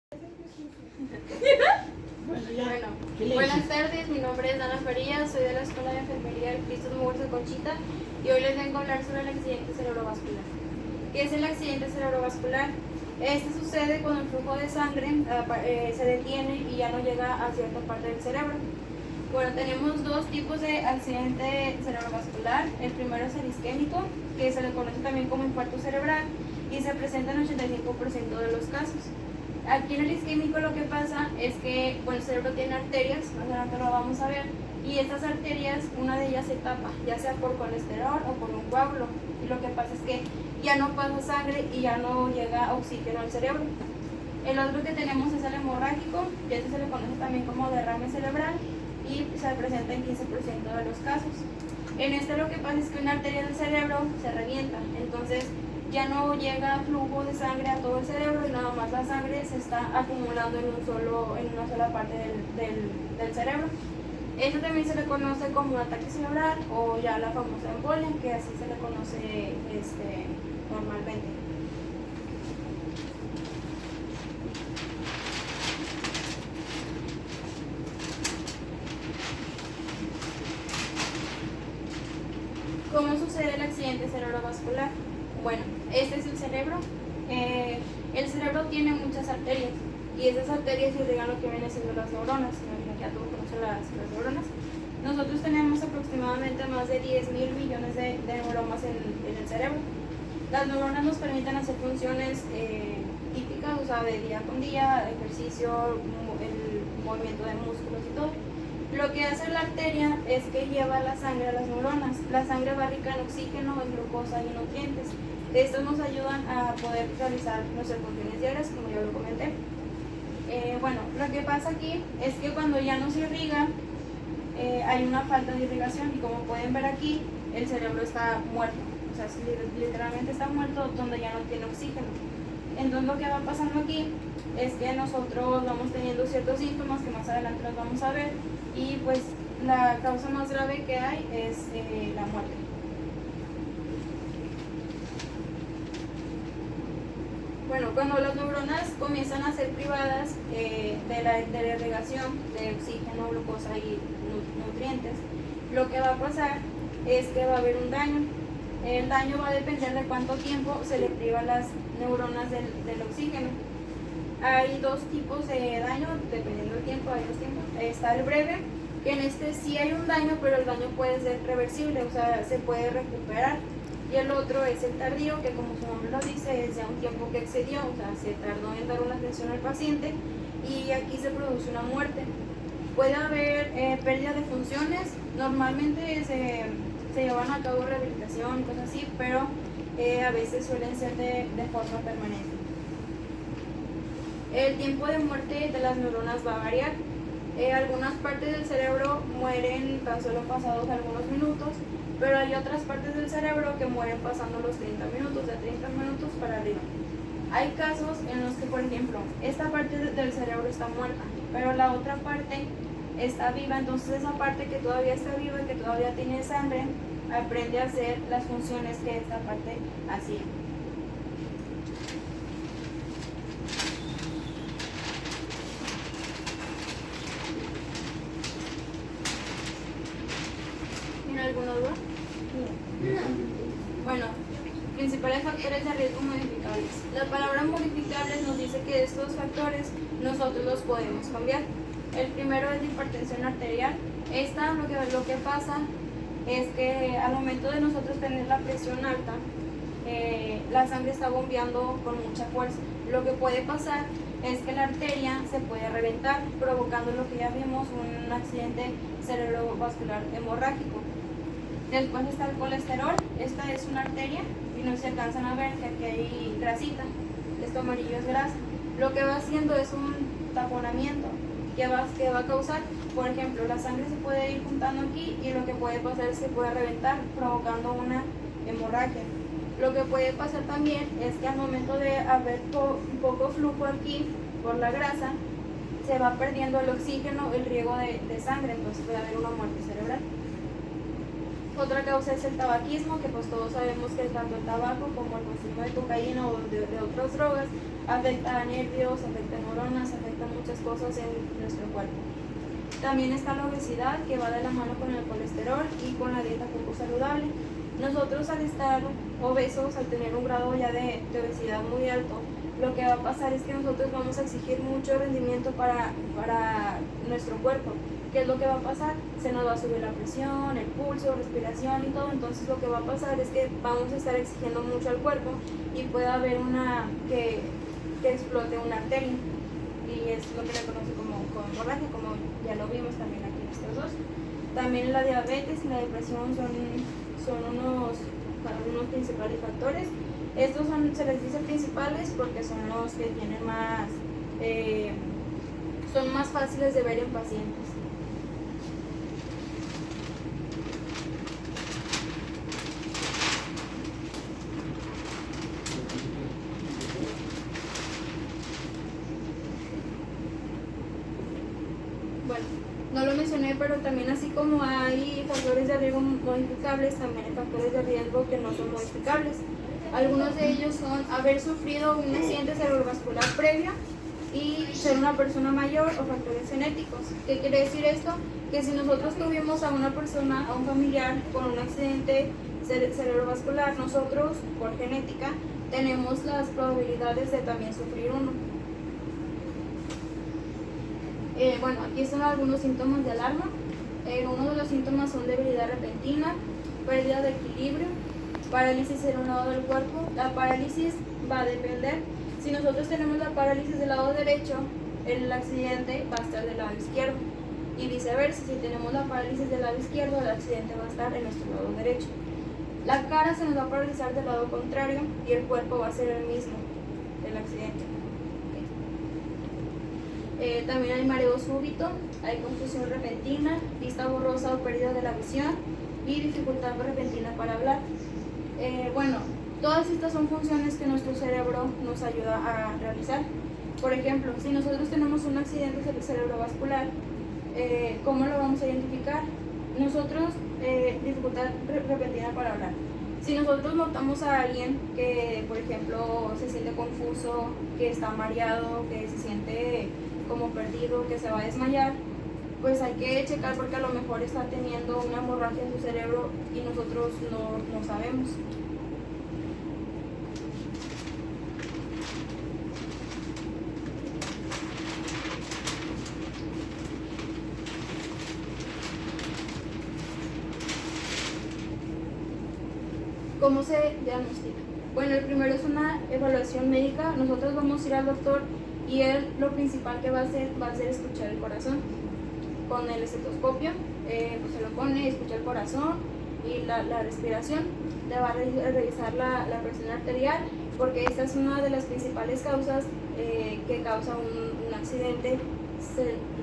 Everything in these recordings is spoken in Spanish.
Bueno, buenas tardes, mi nombre es Ana Farías, soy de la Escuela de Enfermería del Cristo Muerto Conchita y hoy les vengo a hablar sobre el accidente cerebrovascular. ¿Qué es el accidente cerebrovascular? Este sucede cuando el flujo de sangre se detiene y ya no llega a cierta parte del cerebro. Bueno, tenemos dos tipos de accidente cerebrovascular. El primero es el isquémico, que se le conoce también como infarto cerebral y se presenta en el 85% de los casos. Aquí en el isquémico lo que pasa es que el cerebro tiene arterias, más adelante lo vamos a ver, y estas arterias, una de ellas se tapa, ya sea por colesterol o por un coágulo, y lo que pasa es que ya no pasa sangre y ya no llega oxígeno al cerebro. El otro que tenemos es el hemorrágico, y este se le conoce también como derrame cerebral, y se presenta en 15% de los casos. En este lo que pasa es que una arteria del cerebro se revienta, entonces ya no llega flujo de sangre a todo el cerebro y nada más la sangre se está acumulando en una sola parte del cerebro. Esto también se le conoce como un ataque cerebral o ya la famosa embolia, que así se le conoce normalmente. ¿Cómo sucede el accidente cerebrovascular? Bueno, este es el cerebro. El cerebro tiene muchas arterias y esas arterias irrigan lo que vienen siendo las neuronas. Ya todos conocen las neuronas. Nosotros tenemos aproximadamente más de 10.000 millones de neuronas en el cerebro. Las neuronas nos permiten hacer funciones típicas, o sea, de día con día, ejercicio, el movimiento de músculos y todo. Lo que hace la arteria es que lleva la sangre a las neuronas. La sangre va rica en oxígeno, en glucosa y nutrientes. Estos nos ayudan a poder realizar nuestras funciones diarias, como ya lo comenté. Bueno, lo que pasa aquí es que cuando ya no se irriga, hay una falta de irrigación y como pueden ver aquí, el cerebro está muerto. O sea, literalmente está muerto donde ya no tiene oxígeno. Entonces lo que va pasando aquí es que nosotros vamos teniendo ciertos síntomas que más adelante los vamos a ver y pues la causa más grave que hay es la muerte. Bueno, cuando las neuronas comienzan a ser privadas de la irrigación de oxígeno, glucosa y nutrientes, lo que va a pasar es que va a haber un daño. El daño va a depender de cuánto tiempo se le priva a las neuronas del oxígeno. Hay dos tipos de daño, dependiendo del tiempo, hay dos tipos. Está el breve, que en este sí hay un daño, pero el daño puede ser reversible, o sea, se puede recuperar. Y el otro es el tardío, que como su nombre lo dice, es ya un tiempo que excedió, o sea, se tardó en dar una atención al paciente y aquí se produce una muerte. Puede haber pérdida de funciones, normalmente se llevan a cabo rehabilitación y cosas así, pero a veces suelen ser de forma permanente. El tiempo de muerte de las neuronas va a variar. Algunas partes del cerebro mueren tan solo pasados algunos minutos, pero hay otras partes del cerebro que mueren pasando los 30 minutos, de 30 minutos para arriba. Hay casos en los que, por ejemplo, esta parte del cerebro está muerta, pero la otra parte está viva, entonces esa parte que todavía está viva, que todavía tiene sangre, aprende a hacer las funciones que esta parte hacía. ¿Tiene alguna duda? Bueno, principales factores de riesgo modificables. La palabra modificables nos dice que estos factores nosotros los podemos cambiar. El primero es la hipertensión arterial. Esta lo que pasa es que al momento de nosotros tener la presión alta, la sangre está bombeando con mucha fuerza. Lo que puede pasar es que la arteria se puede reventar, provocando lo que ya vimos, un accidente cerebrovascular hemorrágico. Después está el colesterol. Esta es una arteria y no se alcanzan a ver que aquí hay grasita. Esto amarillo es grasa. Lo que va haciendo es un taponamiento que va a causar, por ejemplo, la sangre se puede ir juntando aquí y lo que puede pasar es que puede reventar, provocando una hemorragia. Lo que puede pasar también es que al momento de haber poco flujo aquí por la grasa, se va perdiendo el oxígeno, el riego de sangre, entonces puede haber una muerte cerebral. Otra causa es el tabaquismo, que pues todos sabemos que tanto el tabaco como el consumo de cocaína o de otras drogas afecta a nervios, afecta a neuronas, afecta muchas cosas en nuestro cuerpo. También está la obesidad, que va de la mano con el colesterol y con la dieta poco saludable. Nosotros, al estar obesos, al tener un grado ya de obesidad muy alto, lo que va a pasar es que nosotros vamos a exigir mucho rendimiento para nuestro cuerpo. ¿Qué es lo que va a pasar? Se nos va a subir la presión, el pulso, respiración y todo. Entonces lo que va a pasar es que vamos a estar exigiendo mucho al cuerpo y puede haber que explote una arteria. Y es lo que se conoce como hemorragia, como ya lo vimos también aquí en estos dos. También la diabetes y la depresión son unos principales factores. Estos se les dice principales porque son los que tienen más, son más fáciles de ver en pacientes. Bueno, no lo mencioné, pero también así como hay factores de riesgo modificables, también hay factores de riesgo que no son modificables. Algunos de ellos son haber sufrido un accidente cerebrovascular previo y ser una persona mayor o factores genéticos. ¿Qué quiere decir esto? Que si nosotros tuvimos a una persona, a un familiar con un accidente cerebrovascular, nosotros por genética tenemos las probabilidades de también sufrir uno. Bueno, aquí son algunos síntomas de alarma. Uno de los síntomas son debilidad repentina, pérdida de equilibrio, parálisis en un lado del cuerpo. La parálisis va a depender. Si nosotros tenemos la parálisis del lado derecho, el accidente va a estar del lado izquierdo. Y viceversa, si tenemos la parálisis del lado izquierdo, el accidente va a estar en nuestro lado derecho. La cara se nos va a paralizar del lado contrario y el cuerpo va a ser el mismo del accidente. También hay mareo súbito, hay confusión repentina, vista borrosa o pérdida de la visión y dificultad repentina para hablar. Bueno, todas estas son funciones que nuestro cerebro nos ayuda a realizar. Por ejemplo, si nosotros tenemos un accidente cerebrovascular, ¿cómo lo vamos a identificar? Nosotros, dificultad repentina para hablar. Si nosotros notamos a alguien que, por ejemplo, se siente confuso, que está mareado, que se siente como perdido, que se va a desmayar, pues hay que checar porque a lo mejor está teniendo una hemorragia en su cerebro y nosotros no sabemos. ¿Cómo se diagnostica? Bueno, el primero es una evaluación médica. Nosotros vamos a ir al doctor y él lo principal que va a hacer escuchar el corazón. Con el estetoscopio, pues se lo pone, escucha el corazón y la respiración. Le va a revisar la presión arterial, porque esta es una de las principales causas que causa un accidente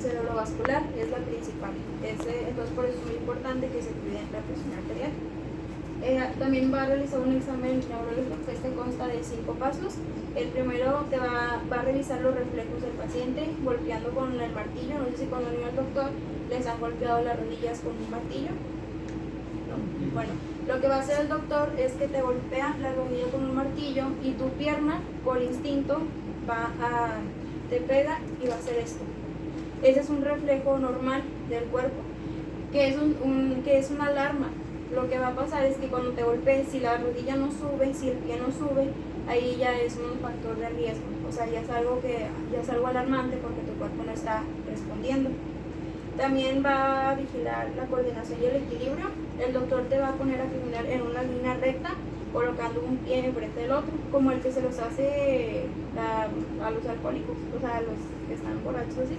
cerebrovascular, es la principal. Entonces por eso es muy importante que se cuide la presión arterial. También va a realizar un examen neurológico que consta de 5 pasos. El primero te va a revisar los reflejos del paciente golpeando con el martillo. No sé si cuando vino al doctor les han golpeado las rodillas con un martillo. No. Bueno, lo que va a hacer el doctor es que te golpea la rodilla con un martillo y tu pierna por instinto te pega y va a hacer esto. Ese es un reflejo normal del cuerpo, que es una alarma. Lo que va a pasar es que cuando te golpees, si la rodilla no sube, si el pie no sube, ahí ya es un factor de riesgo. O sea, ya es algo alarmante porque tu cuerpo no está respondiendo. También va a vigilar la coordinación y el equilibrio. El doctor te va a poner a caminar en una línea recta, colocando un pie enfrente del otro, como el que se los hace a los alcohólicos, o sea, a los que están borrachos así.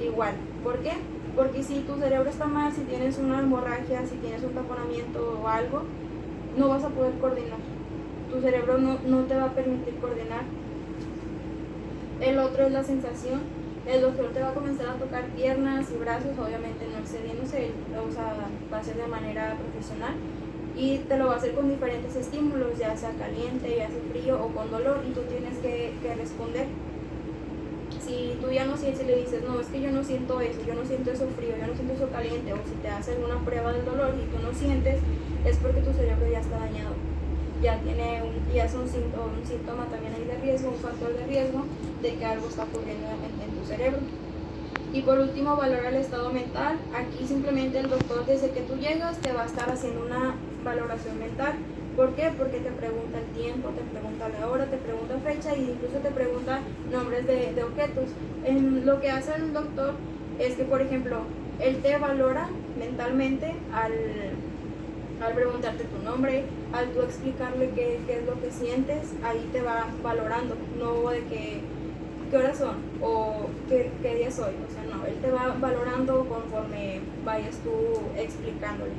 Igual. ¿Por qué? Porque si tu cerebro está mal, si tienes una hemorragia, si tienes un taponamiento o algo, no vas a poder coordinar. Tu cerebro no te va a permitir coordinar. El otro es la sensación. El doctor te va a comenzar a tocar piernas y brazos, obviamente no excediéndose, o sea, va a ser de manera profesional. Y te lo va a hacer con diferentes estímulos, ya sea caliente, ya sea frío o con dolor, y tú tienes que responder. si tú ya no sientes y le dices, no, es que yo no siento eso frío, yo no siento eso caliente, o si te hace alguna prueba del dolor y tú no sientes, es porque tu cerebro ya está dañado. Ya es un síntoma también ahí de riesgo, un factor de riesgo de que algo está ocurriendo en tu cerebro. Y por último, valora el estado mental. Aquí simplemente el doctor, desde que tú llegas, te va a estar haciendo una valoración mental. ¿Por qué? Porque te pregunta el tiempo, te pregunta la hora, te pregunta fecha e incluso te pregunta nombres de objetos. Lo que hace el doctor es que, por ejemplo, él te valora mentalmente al preguntarte tu nombre, al tú explicarle qué es lo que sientes, ahí te va valorando, no de qué horas son o qué día es hoy. O sea, no, él te va valorando conforme vayas tú explicándole.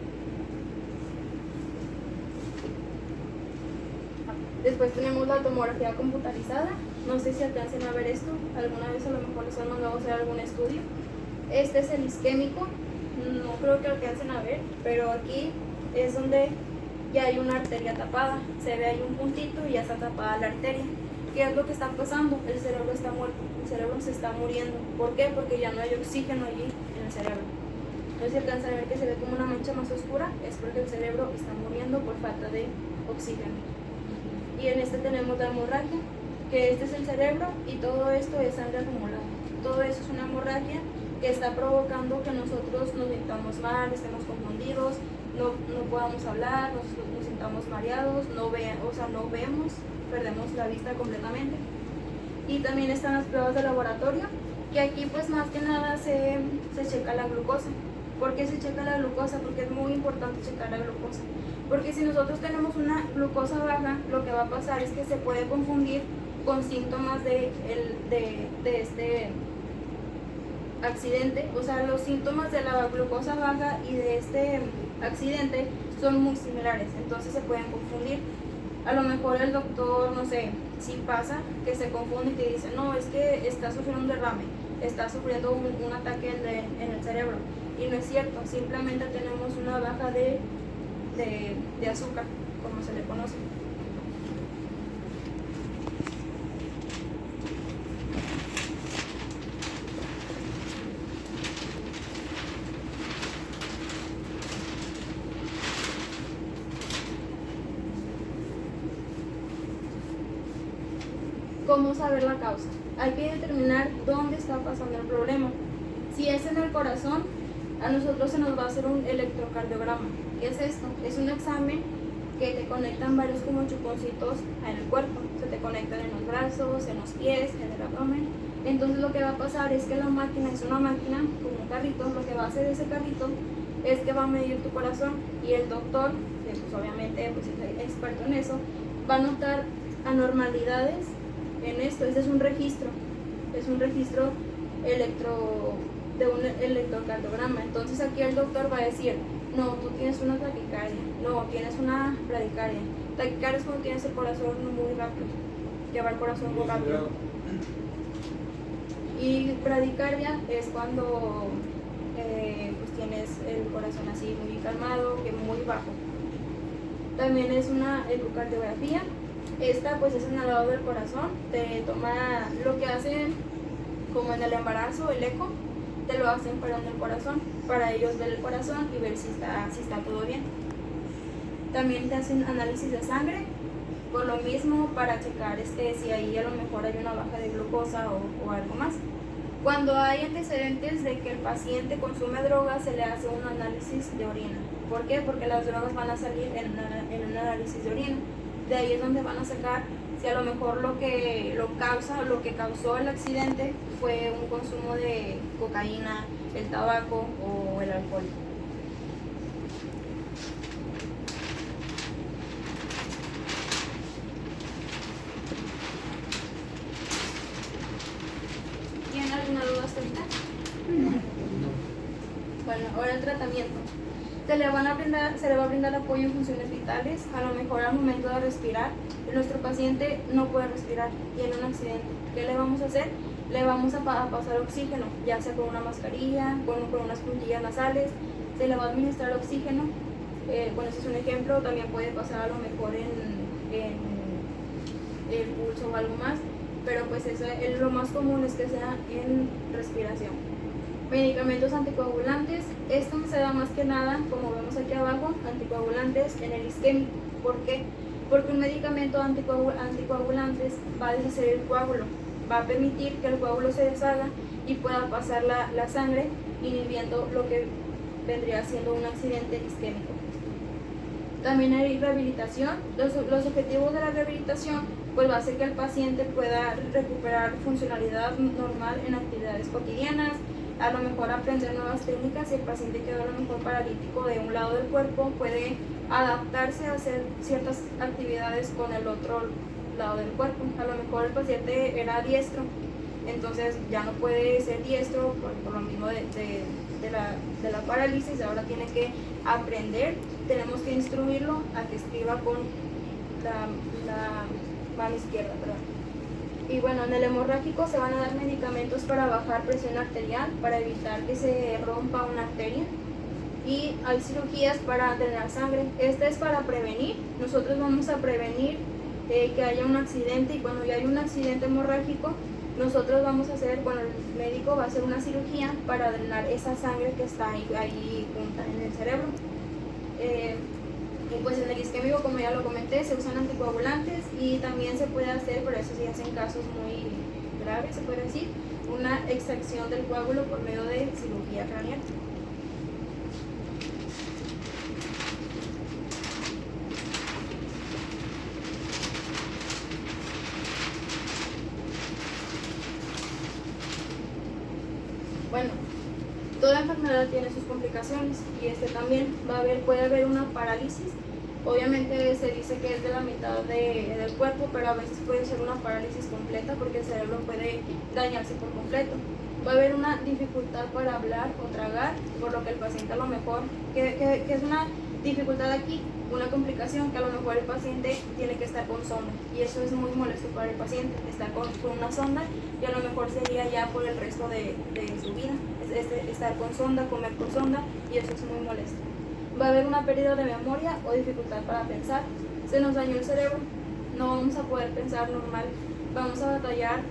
Después tenemos la tomografía computarizada. No sé si alcancen a ver esto. Alguna vez a lo mejor les han mandado a hacer algún estudio. Este es el isquémico. No creo que alcancen a ver, pero aquí es donde ya hay una arteria tapada. Se ve ahí un puntito y ya está tapada la arteria. ¿Qué es lo que está pasando? El cerebro está muerto. El cerebro se está muriendo. ¿Por qué? Porque ya no hay oxígeno allí en el cerebro. Entonces, si alcanzan a ver que se ve como una mancha más oscura, es porque el cerebro está muriendo por falta de oxígeno. Y en este tenemos la hemorragia, que este es el cerebro y todo esto es sangre acumulada. Todo eso es una hemorragia que está provocando que nosotros nos sintamos mal, estemos confundidos, no podamos hablar, nos sintamos mareados, no vemos, perdemos la vista completamente. Y también están las pruebas de laboratorio, que aquí pues más que nada se checa la glucosa. ¿Por qué se checa la glucosa? Porque es muy importante checar la glucosa. Porque si nosotros tenemos una glucosa baja, lo que va a pasar es que se puede confundir con síntomas de este accidente. O sea, los síntomas de la glucosa baja y de este accidente son muy similares, entonces se pueden confundir. A lo mejor el doctor, no sé, si pasa que se confunde y te dice, no, es que está sufriendo un derrame, está sufriendo un ataque en el cerebro. Y no es cierto, simplemente tenemos una baja de azúcar, como se le conoce. ¿Cómo saber la causa? Hay que determinar dónde está pasando el problema. Si es en el corazón, a nosotros se nos va a hacer un electrocardiograma. ¿Qué es esto? Es un examen que te conectan varios como chuponcitos en el cuerpo. Se te conectan en los brazos, en los pies, en el abdomen. Entonces lo que va a pasar es que la máquina es una máquina como un carrito. Lo que va a hacer ese carrito es que va a medir tu corazón y el doctor, que pues obviamente pues, es experto en eso, va a notar anormalidades en esto. Este es un registro de un electrocardiograma. Entonces aquí el doctor va a decir, no, tú tienes una taquicardia, no, tienes una bradicardia. Taquicardia es cuando tienes el corazón muy rápido, lleva el corazón muy rápido. Y bradicardia es cuando pues tienes el corazón así muy calmado, que muy bajo. También es una ecocardiografía. Esta pues es en el lado del corazón, te toma lo que hacen como en el embarazo, el eco, te lo hacen pero en el corazón, para ellos ver el corazón y ver si está todo bien. También te hacen análisis de sangre, por lo mismo para checar si ahí a lo mejor hay una baja de glucosa o algo más. Cuando hay antecedentes de que el paciente consume drogas, se le hace un análisis de orina. ¿Por qué? Porque las drogas van a salir en un análisis de orina. De ahí es donde van a sacar si a lo mejor lo que causó el accidente fue un consumo de cocaína, el tabaco o el alcohol. ¿Tienen alguna duda hasta ahorita? No. Bueno, ahora el tratamiento. Se le va a brindar apoyo en funciones vitales. A lo mejor al momento de respirar, nuestro paciente no puede respirar, tiene un accidente. ¿Qué le vamos a hacer? Le vamos a pasar oxígeno, ya sea con una mascarilla, con unas puntillas nasales. Se le va a administrar oxígeno. Bueno, ese es un ejemplo. También puede pasar a lo mejor en el pulso o algo más. pero pues eso es lo más común, es que sea en respiración. Medicamentos anticoagulantes, esto se da más que nada, como vemos aquí abajo, anticoagulantes en el isquémico. ¿Por qué? Porque un medicamento anticoagulantes va a deshacer el coágulo, va a permitir que el coágulo se deshaga y pueda pasar la sangre, inhibiendo lo que vendría siendo un accidente isquémico. También hay rehabilitación. Los objetivos de la rehabilitación pues va a hacer que el paciente pueda recuperar funcionalidad normal en actividades cotidianas, a lo mejor aprender nuevas técnicas. Si el paciente quedó a lo mejor paralítico de un lado del cuerpo, puede adaptarse a hacer ciertas actividades con el otro lado del cuerpo. A lo mejor el paciente era diestro, entonces ya no puede ser diestro por lo mismo de la parálisis, ahora tiene que aprender, tenemos que instruirlo a que escriba con la mano izquierda, perdón. Y bueno, en el hemorrágico se van a dar medicamentos para bajar presión arterial, para evitar que se rompa una arteria, y hay cirugías para drenar sangre. Esta es para prevenir, nosotros vamos a prevenir que haya un accidente, y cuando ya hay un accidente hemorrágico, nosotros vamos a hacer, bueno, el médico va a hacer una cirugía para drenar esa sangre que está ahí junta en el cerebro. Y pues en el isquémico, como ya lo comenté, se usan anticoagulantes, y también se puede hacer, pero eso sí hacen casos muy graves, se puede decir, una extracción del coágulo por medio de cirugía craneal. Bueno, toda enfermedad tiene sus complicaciones, y también puede haber una parálisis. Obviamente se dice que es de la mitad del cuerpo, pero a veces puede ser una parálisis completa porque el cerebro puede dañarse por completo. Va a haber una dificultad para hablar o tragar, por lo que el paciente a lo mejor, que es una dificultad aquí, una complicación, que a lo mejor el paciente tiene que estar con sonda, y eso es muy molesto para el paciente, estar con una sonda, y a lo mejor sería ya por el resto de su vida, estar con sonda, comer con sonda, y eso es muy molesto. Va a haber una pérdida de memoria o dificultad para pensar. Se nos dañó el cerebro, no vamos a poder pensar normal, vamos a batallar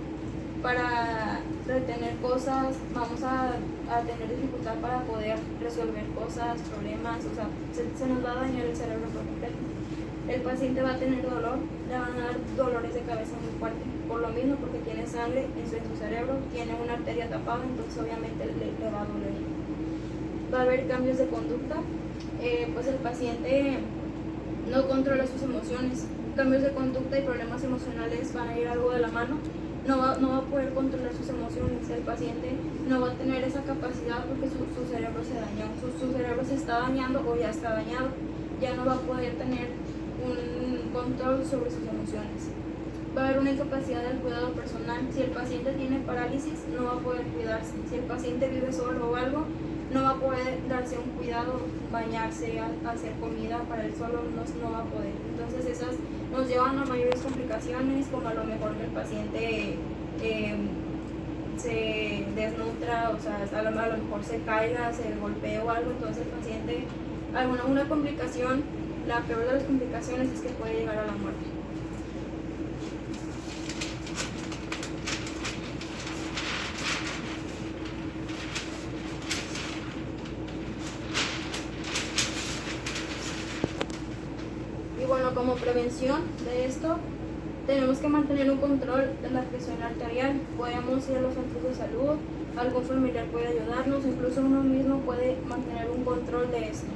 para retener cosas, vamos a tener dificultad para poder resolver cosas, problemas, o sea, se nos va a dañar el cerebro por completo. El paciente va a tener dolor, le van a dar dolores de cabeza muy fuertes, por lo mismo, porque tiene sangre en su cerebro, tiene una arteria tapada, entonces obviamente le va a doler. Va a haber cambios de conducta, pues el paciente no controla sus emociones. Cambios de conducta y problemas emocionales van a ir algo de la mano. No va a poder controlar sus emociones. El paciente no va a tener esa capacidad porque su cerebro se dañó. Su cerebro se está dañando o ya está dañado. Ya no va a poder tener un control sobre sus emociones. Va a haber una incapacidad del cuidado personal. Si el paciente tiene parálisis, no va a poder cuidarse. Si el paciente vive solo o algo, no va a poder darse un cuidado, bañarse, hacer comida para él solo, no va a poder. Entonces esas nos llevan a mayores complicaciones, como a lo mejor que el paciente se desnutra, o sea, a lo mejor se caiga, se golpee o algo. Entonces el paciente, una complicación, la peor de las complicaciones es que puede llegar a la muerte. Bueno, como prevención de esto, tenemos que mantener un control de la presión arterial. Podemos ir a los centros de salud, algún familiar puede ayudarnos, incluso uno mismo puede mantener un control de esto.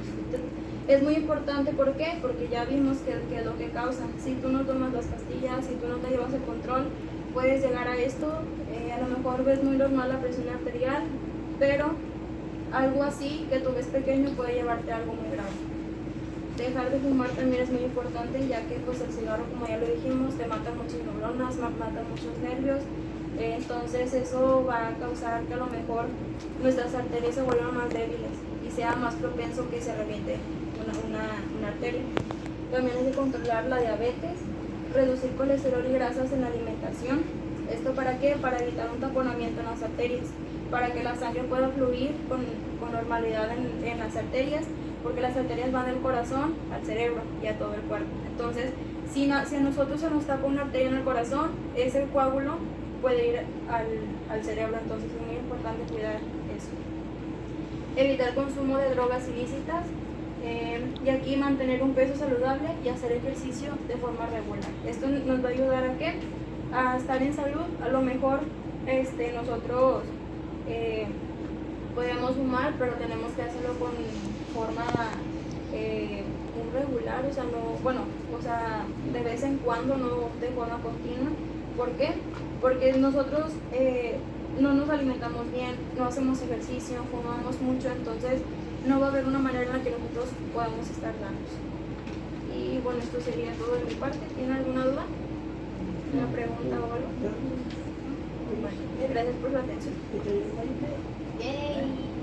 Es muy importante, ¿por qué? Porque ya vimos que es lo que causa. Si tú no tomas las pastillas, si tú no te llevas el control, puedes llegar a esto. A lo mejor ves muy normal la presión arterial, pero algo así que tú ves pequeño puede llevarte a algo muy grave. Dejar de fumar también es muy importante, ya que pues el cigarro, como ya lo dijimos, te mata muchas neuronas, mata muchos nervios. Entonces eso va a causar que a lo mejor nuestras arterias se vuelvan más débiles y sea más propenso que se reviente una arteria. También hay que controlar la diabetes, reducir colesterol y grasas en la alimentación. ¿Esto para qué? Para evitar un taponamiento en las arterias, para que la sangre pueda fluir con normalidad en las arterias, porque las arterias van del corazón al cerebro y a todo el cuerpo. Entonces Si a nosotros se nos tapa una arteria en el corazón, ese coágulo puede ir al cerebro, entonces es muy importante cuidar eso. Evitar consumo de drogas ilícitas, y aquí mantener un peso saludable y hacer ejercicio de forma regular. Esto nos va a ayudar a ¿qué? A estar en salud. A lo mejor nosotros podemos fumar, pero tenemos que hacerlo con forma muy regular, o sea, no, bueno, o sea, de vez en cuando, no de forma continua. ¿Por qué? Porque nosotros no nos alimentamos bien, no hacemos ejercicio, fumamos mucho, entonces no va a haber una manera en la que nosotros podamos estar sanos. Y bueno, esto sería todo de mi parte. ¿Tienen alguna duda? ¿Una pregunta o algo? Bueno, gracias por su atención.